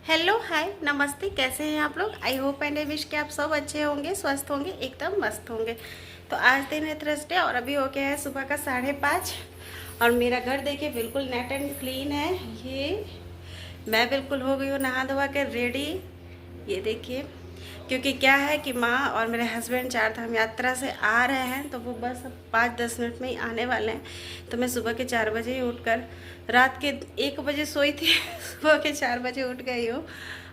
Hello hi नमस्ते, कैसे हैं आप लोग। I hope and I wish कि आप सब अच्छे होंगे, स्वस्थ होंगे, एकदम मस्त होंगे। तो आज दिन है थर्सडे और अभी हो गया है सुबह का 5:30 और मेरा घर देखिए बिल्कुल नेट एंड क्लीन है। ये मैं बिल्कुल हो गई हूँ नहा धोवा कर रेडी। ये देखिए, क्योंकि क्या है कि माँ और मेरे हस्बैंड चार धाम यात्रा से आ रहे हैं, तो वो बस अब 5-10 मिनट में ही आने वाले हैं। तो मैं सुबह के 4 बजे ही उठकर, रात के 1 बजे सोई थी सुबह के 4 बजे उठ गई हूँ।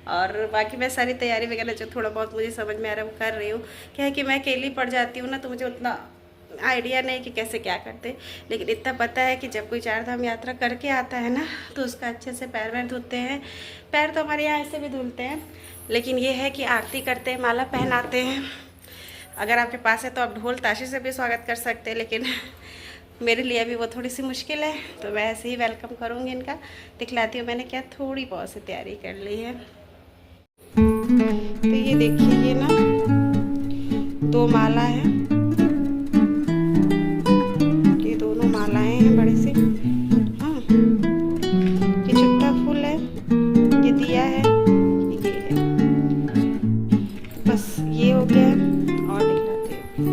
और बाकी मैं सारी तैयारी वगैरह जो थोड़ा बहुत मुझे समझ में आ रहा है वो कर रही हूँ। क्या है कि मैं अकेली पड़ जाती हूँ ना, तो मुझे उतना आइडिया नहीं कि कैसे क्या करते। लेकिन इतना पता है कि जब कोई चार धाम यात्रा करके आता है ना, तो उसका अच्छे से पैर वैर धुलते हैं। पैर तो हमारे यहाँ ऐसे भी धुलते हैं, लेकिन ये है कि आरती करते हैं, माला पहनाते हैं। अगर आपके पास है तो आप ढोल ताशे से भी स्वागत कर सकते हैं, लेकिन मेरे लिए अभी वो थोड़ी सी मुश्किल है, तो मैं ऐसे ही वेलकम करूँगी इनका। दिखलाती हूँ मैंने क्या थोड़ी बहुत सी तैयारी कर ली है। तो ये देखिए, ये ना 2 माला है, ये दोनों मालाएं हैं बड़ी सी। हाँ, ये छुट्टा फूल है, ये दिया है, ये है। बस ये हो गया और दिखलाते हैं।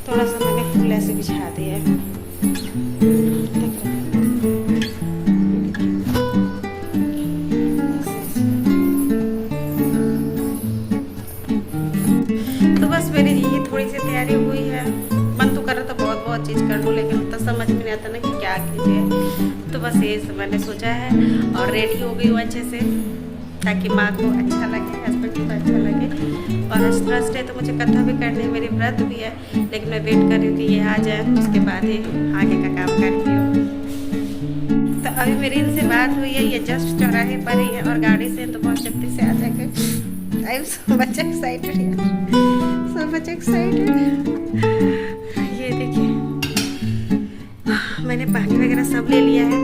थोड़ा सा मैंने फूल ऐसे बिछा दिया है। तो बस मेरी ये थोड़ी सी तैयारी हुई है। मन तो कर रहा था बहुत बहुत चीज़ कर लूँ, लेकिन उतना समझ में नहीं आता ना कि क्या कीजिए। तो बस ये मैंने सोचा है और रेडी हो गई हूँ अच्छे से, ताकि माँ को अच्छा लगे, हस्बैंड को अच्छा लगे। और आज थर्सडे तो मुझे कथा भी करनी है, मेरी व्रत भी है, लेकिन मैं वेट कर रही हूँ कि ये आ जाए, उसके बाद ही आगे का काम करती हूँ। तो अभी मेरी इनसे बात हुई है, ये जस्ट चौराहे पर ही है और गाड़ी से तो बहुत जल्दी से आ जाएगा। I am so much excited यार, सो मच एक्साइटेड। ये देखिए, मैंने पानी वगैरह सब ले लिया है।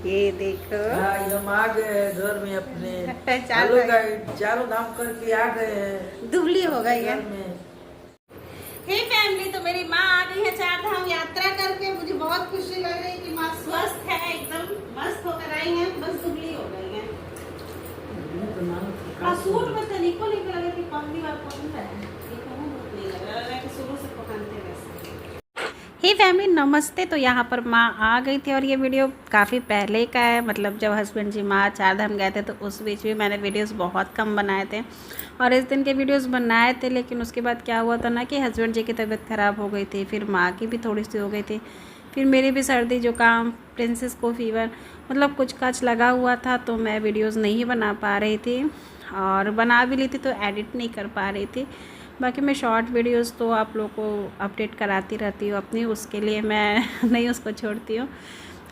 ये देखो, हाँ, हम आ गए हैं घर में अपने। पहचान हेलो गए। गाइस, चारों धाम करके आ गए हैं दुबली हो गई है। घर में। हे फैमिली, तो मेरी माँ आ गई है चार धाम यात्रा करके। मुझे बहुत खुशी लग रही है कि माँ स्वस्थ है, एकदम मस्त होकर आई है, बस दुबली हो गई है। सूट में तरीको नहीं लगा कि पहली बार पहन रहा है, ये कहूँ नहीं लग रहा है कि शुरू से पहनते वैसे। हे फैमिली नमस्ते। तो यहाँ पर माँ आ गई थी और ये वीडियो काफ़ी पहले का है, मतलब जब हस्बैंड जी माँ चार धाम गए थे, तो उस बीच भी मैंने वीडियोस बहुत कम बनाए थे और इस दिन के वीडियोस बनाए थे। लेकिन उसके बाद क्या हुआ था ना कि हस्बैंड जी की तबीयत ख़राब हो गई थी, फिर माँ की भी थोड़ी सी हो गई थी, फिर मेरी भी सर्दी जुकाम, प्रिंसेस को फीवर, मतलब कुछ काच लगा हुआ था, तो मैं वीडियोज़ नहीं बना पा रही थी और बना भी ली थी तो एडिट नहीं कर पा रही थी। बाकी मैं शॉर्ट वीडियोस तो आप लोगों को अपडेट कराती रहती हूँ अपनी, उसके लिए मैं नहीं उसको छोड़ती हूँ।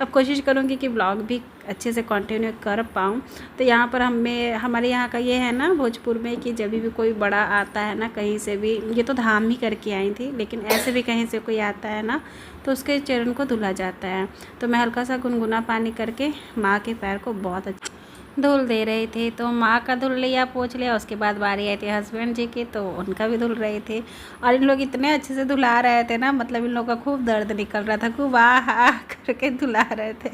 अब कोशिश करूँगी कि ब्लॉग भी अच्छे से कंटिन्यू कर पाऊँ। तो यहाँ पर हमारे यहाँ का ये है ना भोजपुर में कि जब भी कोई बड़ा आता है ना कहीं से भी, ये तो धाम ही करके आई थी, लेकिन ऐसे भी कहीं से कोई आता है ना, तो उसके चरण को धुला जाता है। तो मैं हल्का सा गुनगुना पानी करके माँ के पैर को बहुत अच्छा धुल दे रहे थे। तो माँ का धुल लिया, पोंछ लिया, उसके बाद बारी आई थी हस्बैंड जी की, तो उनका भी धुल रहे थे। और इन लोग इतने अच्छे से धुला रहे थे ना, मतलब इन लोगों का खूब दर्द निकल रहा था, खूब आ करके धुला रहे थे।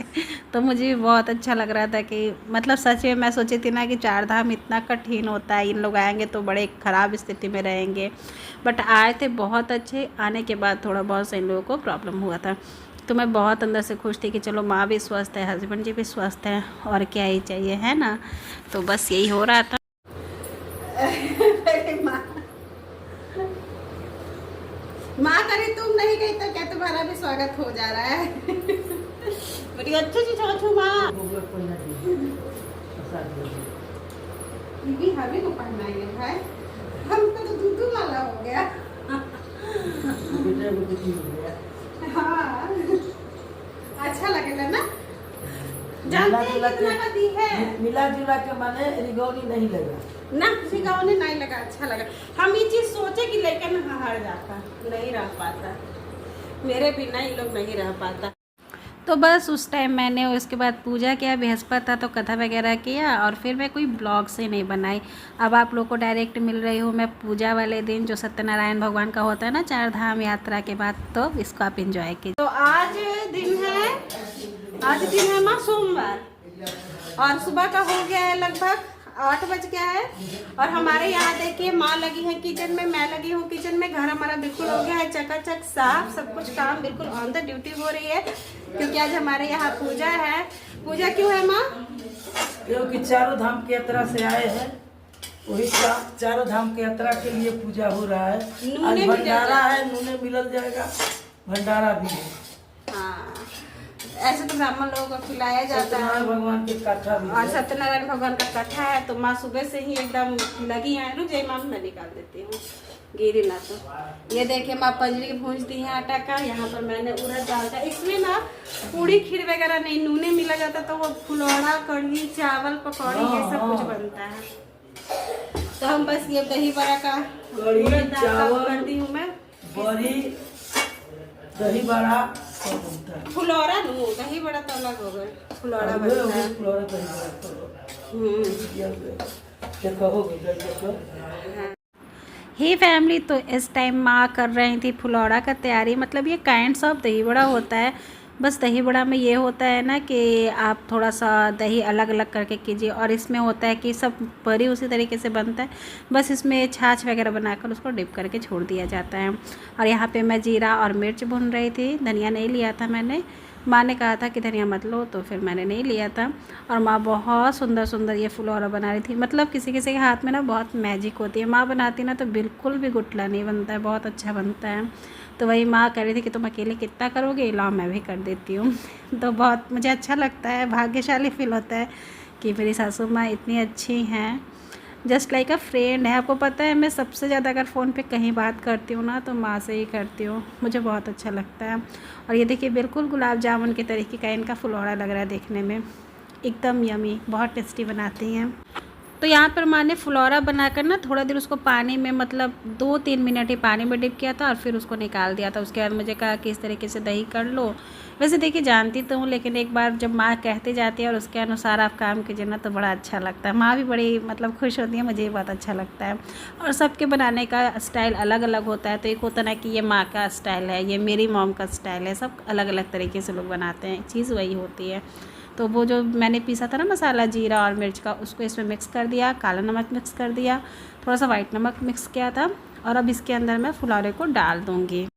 तो मुझे भी बहुत अच्छा लग रहा था कि मतलब सच में मैं सोची थी ना कि चार धाम इतना कठिन होता है, इन लोग आएंगे तो बड़े ख़राब स्थिति में रहेंगे, बट आए थे बहुत अच्छे। आने के बाद थोड़ा बहुत से इन लोगों को प्रॉब्लम हुआ था, तो मैं बहुत अंदर से खुश थी कि चलो माँ भी स्वस्थ है, हस्बैंड जी भी स्वस्थ हैं, और क्या ही चाहिए, है ना। तो बस यही हो रहा था। माँ करे तुम नहीं गई तो क्या तुम्हारा भी स्वागत हो जा रहा है। बड़ी अच्छी चीज हो माँ, हमें को पहनाएंगे भाई, हमको तो दूध वाला हो गया। हाँ, अच्छा लगेगा ना। जानते हैं कितना का दी है, मिला जुला के माने रिगौनी नहीं लगा ना, रिगौनी नहीं लगा, अच्छा लगा। हम ये चीज सोचे कि लेकिन हट जाता, नहीं रह पाता, मेरे बिना ये लोग नहीं रह पाता। तो बस उस टाइम मैंने उसके बाद पूजा किया, बृहस्पति था तो कथा वगैरह किया और फिर मैं कोई ब्लॉग से नहीं बनाई। अब आप लोग को डायरेक्ट मिल रही हूँ मैं पूजा वाले दिन, जो सत्यनारायण भगवान का होता है ना 4 धाम यात्रा के बाद, तो इसको आप इंजॉय कीजिए। तो आज दिन है माँ सोमवार और सुबह का हो गया है लगभग 8 बज गया है और हमारे यहाँ देखिए माँ लगी है किचन में, मैं लगी हूँ किचन में। घर हमारा बिल्कुल हो गया है चकाचक साफ, सब कुछ काम बिल्कुल ऑन द ड्यूटी हो रही है क्योंकि आज हमारे यहाँ पूजा है। पूजा क्यों है माँ? क्योंकि चारों धाम की यात्रा से आए हैं, वही चारों धाम की यात्रा के लिए पूजा हो रहा है। आज भंडारा है, नूने मिलल जाएगा, भंडारा भी है। हाँ, ऐसे तो ब्राह्मण लोगों को खिलाया जाता है, भगवान के कथा भी और सत्यनारायण भगवान का कथा है। तो माँ सुबह से ही एकदम लगी है। रुक जाइए माँ, मैं निकाल देती हूँ, गिरी ना तो। ये देखिए माँ पंजरी भूंज दी है आटा का, यहाँ पर मैंने उड़द दाल का। इसमें ना पूड़ी खीर वगैरह नहीं, नूने मिला जाता तो वो फुलौड़ा, कढ़ी, चावल, पकौड़ी ये सब कुछ बनता है। तो हम बस ये दही बड़ा का उड़द दाल का कर दी हूँ मैं, बड़ी दही बड़ा फुलौड़ा नू, दही बड़ा तो अलग हो गए, फुलौड़ा बनता है। हे फैमिली, तो इस टाइम माँ कर रही थी फुलौड़ा का तैयारी। मतलब ये काइंड्स ऑफ दही बड़ा होता है, बस दही बड़ा में ये होता है ना कि आप थोड़ा सा दही अलग अलग करके कीजिए, और इसमें होता है कि सब परी उसी तरीके से बनता है, बस इसमें छाछ वगैरह बनाकर उसको डिप करके छोड़ दिया जाता है। और यहाँ पे मैं जीरा और मिर्च भून रही थी, धनिया नहीं लिया था मैंने, माँ ने कहा था कि धनिया मत लो तो फिर मैंने नहीं लिया था। और माँ बहुत सुंदर सुंदर ये फुलौरा बना रही थी। मतलब किसी किसी के हाथ में ना बहुत मैजिक होती है, माँ बनाती ना तो बिल्कुल भी गुटला नहीं बनता है, बहुत अच्छा बनता है। तो वही माँ कह रही थी कि तुम अकेले कितना करोगे, लाओ मैं भी कर देती हूँ। तो बहुत मुझे अच्छा लगता है, भाग्यशाली फील होता है कि मेरी सासू माँ इतनी अच्छी हैं, जस्ट लाइक अ फ्रेंड है। आपको पता है मैं सबसे ज़्यादा अगर फ़ोन पे कहीं बात करती हूँ ना तो माँ से ही करती हूँ, मुझे बहुत अच्छा लगता है। और ये देखिए बिल्कुल गुलाब जामुन के तरीके का इनका फुलौड़ा लग रहा है देखने में, एकदम यमी, बहुत टेस्टी बनाती हैं। तो यहाँ पर माँ ने फुलौरा बनाकर ना थोड़ा देर उसको पानी में, मतलब 2-3 मिनट ही पानी में डिप किया था और फिर उसको निकाल दिया था। उसके बाद मुझे कहा कि इस तरीके से दही कर लो। वैसे देखिए जानती तो हूँ, लेकिन एक बार जब माँ कहते जाती है और उसके अनुसार आप काम कीजिए ना तो बड़ा अच्छा लगता है। माँ भी बड़ी मतलब खुश होती है, मुझे भी बहुत अच्छा लगता है। और सबके बनाने का स्टाइल अलग अलग होता है। तो एक होता ना कि ये माँ का स्टाइल है, ये मेरी मॉम का स्टाइल है, सब अलग अलग तरीके से लोग बनाते हैं, चीज़ वही होती है। तो वो जो मैंने पीसा था ना मसाला जीरा और मिर्च का, उसको इसमें मिक्स कर दिया, काला नमक मिक्स कर दिया, थोड़ा सा वाइट नमक मिक्स किया था। और अब इसके अंदर मैं फुलौरे को डाल दूँगी।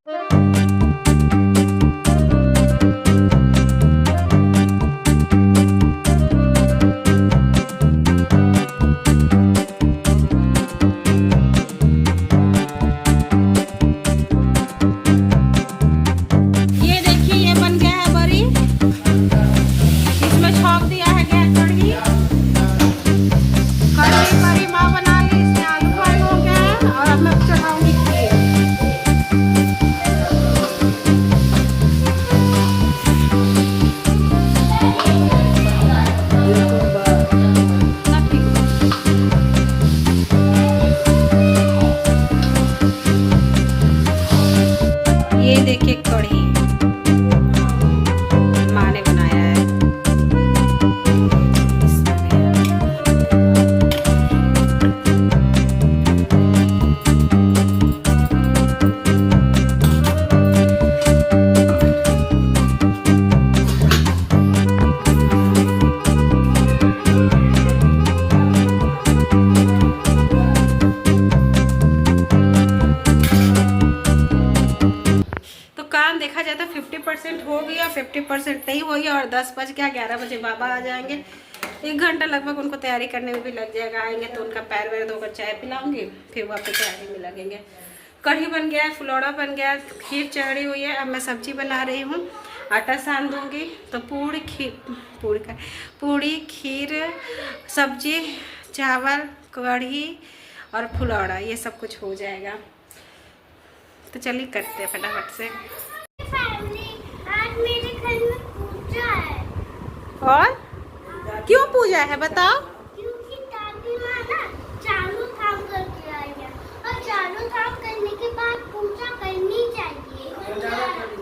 ये देखिए कढ़ी माँ ने बनाया है। देखा जाए तो 50% हो गया, 50% नहीं हो गया और 10 बज गया। 11 बजे बाबा आ जाएंगे, 1 घंटा लगभग उनको तैयारी करने में भी लग जाएगा। आएंगे तो उनका पैर वैर धोकर चाय पिलाऊंगी, फिर वो अपनी तैयारी में लगेंगे। कढ़ी बन गया, फुलौड़ा बन गया, खीर चढ़ी हुई है। अब मैं सब्जी बना रही हूँ, आटा सान दूँगी तो पूड़ी खीर सब्जी चावल कढ़ी और फुलौड़ा ये सब कुछ हो जाएगा। तो चलिए करते हैं फटाफट से। आज मेरे घर में पूजा है। और क्यों पूजा है बताओ? क्योंकि दादी माँ ना चारों काम करके आई है और चारों काम करने के बाद पूजा करनी चाहिए। भंडारा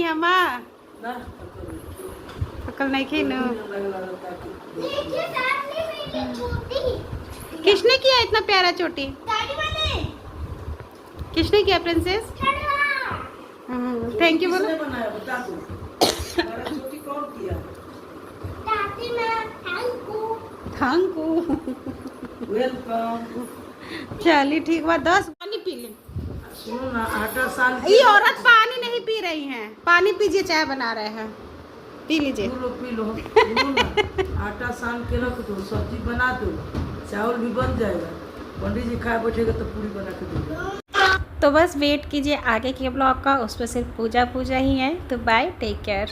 अम्मा ना पकल नहीं की नो देखिए सामने मेरी छोटी किसने किया इतना प्यारा चोटी दादी वाले किसने किया प्रिंसेस थैंक यू बोलो किसने बनाया बता दो हमारा छोटी कौन किया दादी मैं थैंक यू वेलकम। चलिए ठीक बात 10 पानी पी ले सुनो ना आटा सान ये औरत पानी नहीं पी रही हैं पानी पीजिए चाय बना रहे हैं पी लीजिए पी लो सुनो ना आटा सान के रख दो सब्जी बना दो चावल भी बन जाएगा पंडित जी खाए बैठेगा तो पूरी बना के देगा। तो बस वेट कीजिए आगे के ब्लॉग का उसमें सिर्फ पूजा ही है तो बाय टेक केयर।